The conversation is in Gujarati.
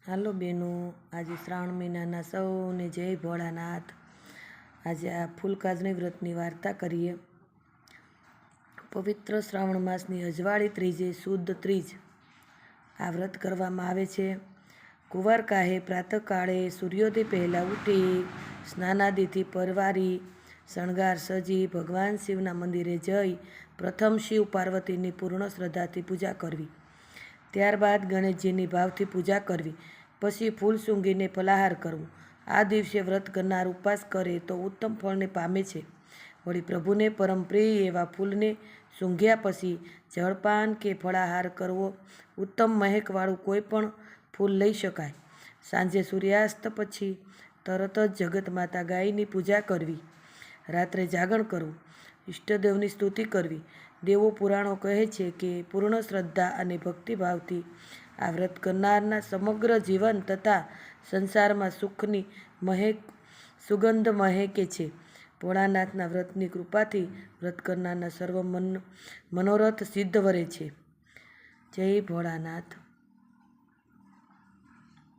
હાલો બેનો, આજે શ્રાવણ મહિનાના સૌને જય ભોળાનાથ। આજે આ ફૂલકાજની વ્રતની વાર્તા કરીએ। પવિત્ર શ્રાવણ માસની અજવાળી ત્રીજે શુદ્ધ ત્રીજ આ વ્રત કરવામાં આવે છે। કુંવારકાહે પ્રાતઃકાળે સૂર્યોદય પહેલાં ઉઠી સ્નાનાદિથી પરવારી શણગાર સજી ભગવાન શિવના મંદિરે જઈ પ્રથમ શિવ પાર્વતીની પૂર્ણ શ્રદ્ધાથી પૂજા કરવી। ત્યારબાદ ગણેશજીની ભાવથી પૂજા કરવી। પછી ફૂલ સૂંઘીને ફલાહાર કરવો। આ દિવસે વ્રત કરનાર ઉપવાસ કરે તો ઉત્તમ ફળને પામે છે। વળી પ્રભુને પરમ પ્રિય એવા ફૂલને સૂંઘ્યા પછી જળપાન કે ફળાહાર કરવો। ઉત્તમ મહેકવાળું કોઈ પણ ફૂલ લઈ શકાય। સાંજે સૂર્યાસ્ત પછી તરત જ જગતમાતા ગાયની પૂજા કરવી। રાત્રે જાગરણ કરવું। ઈષ્ટદેવની સ્તુતિ કરવી। દેવો પુરાણો કહે છે કે પૂર્ણ શ્રદ્ધા અને ભક્તિભાવથી આ વ્રત કરનારના સમગ્ર જીવન તથા સંસારમાં સુખની સુગંધ મહેકે છે। ભોળાનાથના વ્રતની કૃપાથી વ્રત કરનારના સર્વ મનોરથ સિદ્ધ વરે છે। જય ભોળાનાથ।